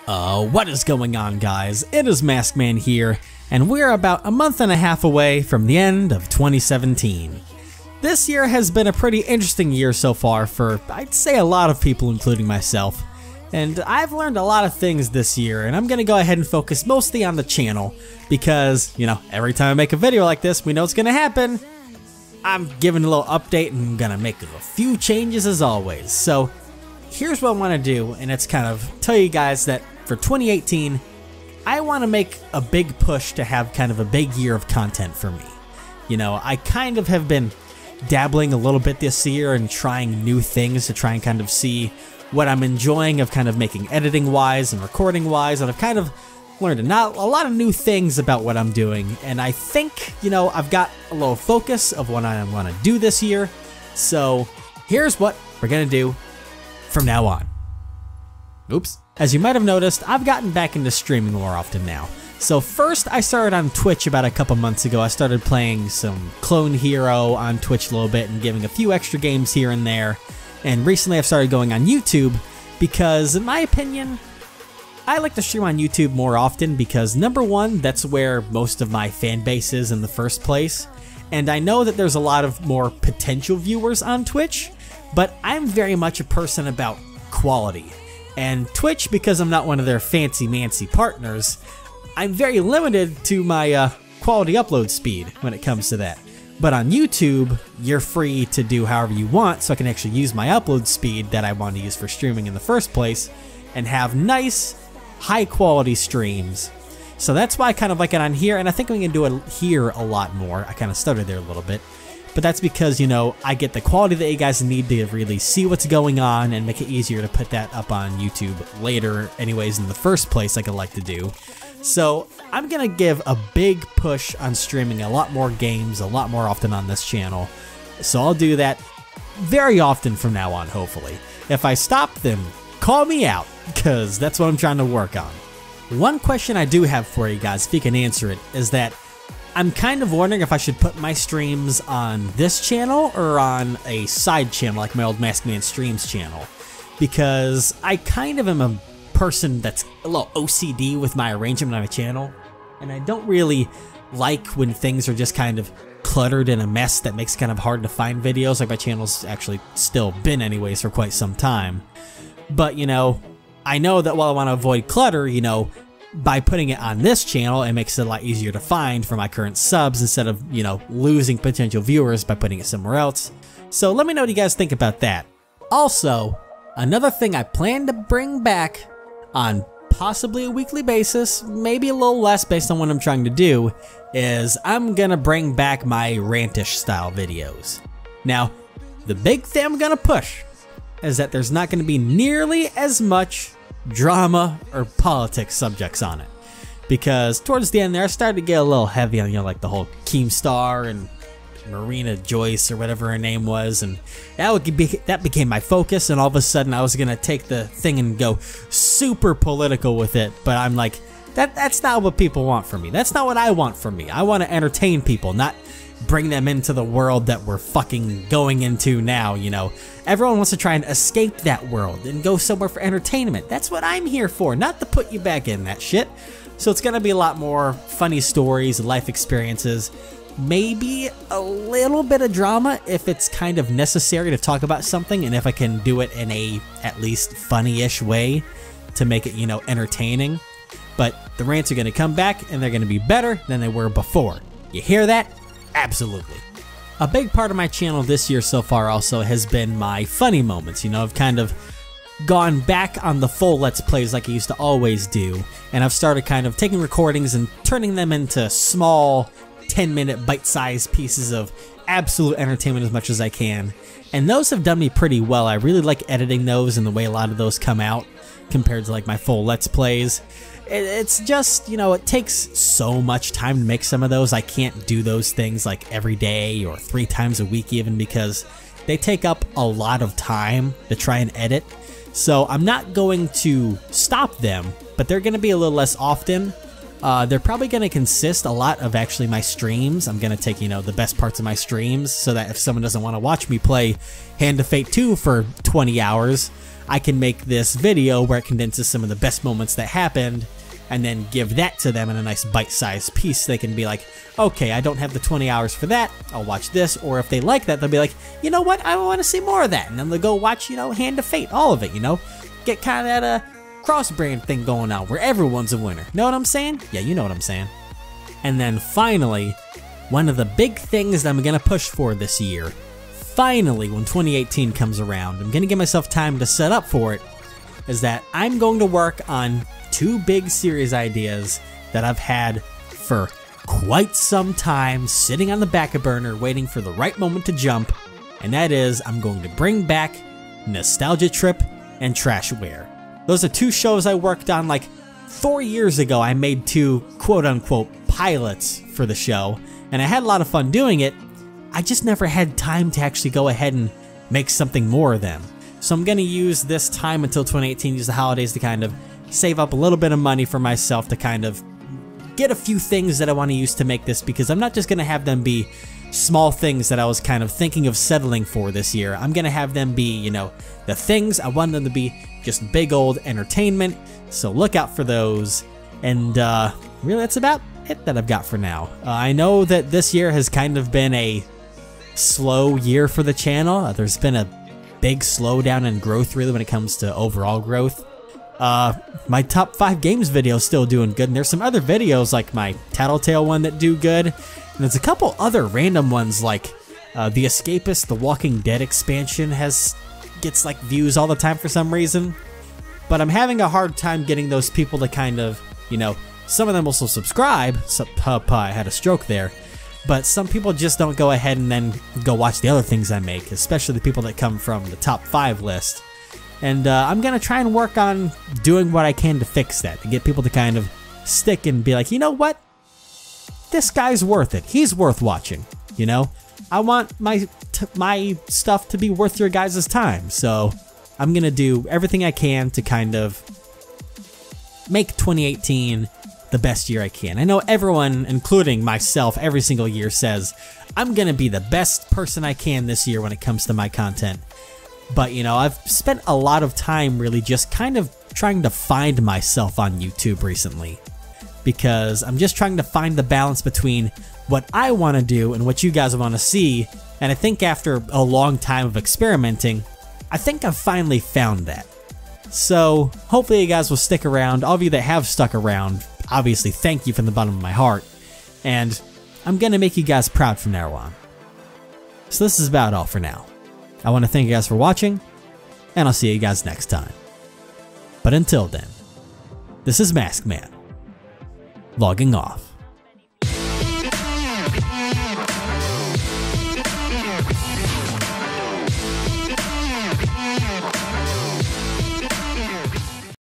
What is going on, guys? It is MaskMan here, and we're about a month and a half away from the end of 2017. This year has been a pretty interesting year so far for, I'd say, a lot of people, including myself. And I've learned a lot of things this year, and I'm gonna go ahead and focus mostly on the channel because, you know, every time I make a video like this, we know what's gonna happen. I'm giving a little update and I'm gonna make a few changes as always. So here's what I want to do, and it's kind of tell you guys that for 2018, I want to make a big push to have kind of a big year of content for me. You know, I kind of have been dabbling a little bit this year and trying new things to try and kind of see what I'm enjoying of kind of making editing wise and recording wise, and I've kind of learned a lot of new things about what I'm doing, and I think, you know, I've got a little focus of what I want to do this year. So here's what we're gonna do from now on. Oops. As you might have noticed, I've gotten back into streaming more often now. So first I started on Twitch about a couple months ago. I started playing some Clone Hero on Twitch a little bit and giving a few extra games here and there. And recently I've started going on YouTube because, in my opinion, I like to stream on YouTube more often because, number one, that's where most of my fan base is in the first place. And I know that there's a lot of more potential viewers on Twitch, but I'm very much a person about quality. And Twitch, because I'm not one of their fancy-mancy partners, I'm very limited to my quality upload speed when it comes to that. But on YouTube, you're free to do however you want, so I can actually use my upload speed that I want to use for streaming in the first place and have nice, high-quality streams. So that's why I kind of like it on here, and I think I'm going to do it here a lot more. I kind of stuttered there a little bit. But that's because, you know, I get the quality that you guys need to really see what's going on and make it easier to put that up on YouTube later anyways in the first place, like I like to do. So I'm going to give a big push on streaming a lot more games, a lot more often on this channel. So I'll do that very often from now on, hopefully. If I stop, then call me out, because that's what I'm trying to work on. One question I do have for you guys, if you can answer it, is that I'm kind of wondering if I should put my streams on this channel or on a side channel like my old MaskMan Streams channel, because I kind of am a person that's a little OCD with my arrangement on my channel, and I don't really like when things are just kind of cluttered in a mess that makes it kind of hard to find videos, like my channel's actually still been anyways for quite some time. But, you know, I know that while I want to avoid clutter, you know, by putting it on this channel, it makes it a lot easier to find for my current subs instead of, you know, losing potential viewers by putting it somewhere else. So let me know what you guys think about that. Also, another thing I plan to bring back on possibly a weekly basis, maybe a little less based on what I'm trying to do, is I'm gonna bring back my rantish style videos. Now, the big thing I'm gonna push is that there's not gonna be nearly as much drama or politics subjects on it, because towards the end there I started to get a little heavy on, you know, like the whole Keemstar and Marina Joyce or whatever her name was, and that became my focus, and all of a sudden I was gonna take the thing and go super political with it. But I'm like, that's not what people want from me. That's not what I want from me. I want to entertain people, not bring them into the world that we're fucking going into now, you know. Everyone wants to try and escape that world and go somewhere for entertainment. That's what I'm here for, not to put you back in that shit. So it's gonna be a lot more funny stories, life experiences, maybe a little bit of drama if it's kind of necessary to talk about something, and if I can do it in a at least funny-ish way to make it, you know, entertaining. But the rants are gonna come back, and they're gonna be better than they were before. You hear that? Absolutely. A big part of my channel this year so far also has been my funny moments. You know, I've kind of gone back on the full Let's Plays like I used to always do, and I've started kind of taking recordings and turning them into small 10-minute bite-sized pieces of absolute entertainment as much as I can. And those have done me pretty well. I really like editing those and the way a lot of those come out compared to like my full Let's Plays. It's just, you know, it takes so much time to make some of those. I can't do those things like every day or 3 times a week even, because they take up a lot of time to try and edit. So I'm not going to stop them, but they're going to be a little less often. They're probably going to consist a lot of actually my streams. I'm going to take, you know, the best parts of my streams so that if someone doesn't want to watch me play Hand of Fate 2 for 20 hours, I can make this video where it condenses some of the best moments that happened and then give that to them in a nice bite-sized piece. They can be like, okay, I don't have the 20 hours for that, I'll watch this. Or if they like that, they'll be like, you know what, I want to see more of that. And then they'll go watch, Hand of Fate, all of it, Get kind of that cross-brand thing going on where everyone's a winner. Know what I'm saying? Yeah, you know what I'm saying. And then finally, one of the big things that I'm going to push for this year, finally when 2018 comes around, I'm going to give myself time to set up for it, is that I'm going to work on 2 big series ideas that I've had for quite some time, sitting on the back burner waiting for the right moment to jump, and that is I'm going to bring back Nostalgia Trip and Trashware. Those are 2 shows I worked on like 4 years ago. I made 2 quote-unquote pilots for the show, and I had a lot of fun doing it. I just never had time to actually go ahead and make something more of them. So I'm going to use this time until 2018, use the holidays to kind of save up a little bit of money for myself to kind of get a few things that I want to use to make this, because I'm not just going to have them be small things that I was kind of thinking of settling for this year. I'm going to have them be, the things I want them to be, just big old entertainment. So look out for those. And really that's about it that I've got for now. I know that this year has kind of been a slow year for the channel. There's been a big slowdown in growth really when it comes to overall growth. My top 5 games video is still doing good, and there's some other videos like my Tattletale one that do good, and there's a couple other random ones like The Escapist, the Walking Dead expansion gets like views all the time for some reason, but I'm having a hard time getting those people to kind of, some of them also subscribe. I had a stroke there. But some people just don't go ahead and then go watch the other things I make, especially the people that come from the top 5 list. And I'm going to try and work on doing what I can to fix that, to get people to kind of stick and be like, you know what? This guy's worth it. He's worth watching, I want my stuff to be worth your guys' time. So I'm going to do everything I can to kind of make 2018 the best year I can. I know everyone, including myself, every single year says, I'm going to be the best person I can this year when it comes to my content. But, I've spent a lot of time really just kind of trying to find myself on YouTube recently. Because I'm just trying to find the balance between what I want to do and what you guys want to see. And I think after a long time of experimenting, I think I've finally found that. So hopefully you guys will stick around. All of you that have stuck around, obviously thank you from the bottom of my heart. And I'm going to make you guys proud from now on. So this is about all for now. I want to thank you guys for watching, and I'll see you guys next time. But until then, this is MaskMan, logging off.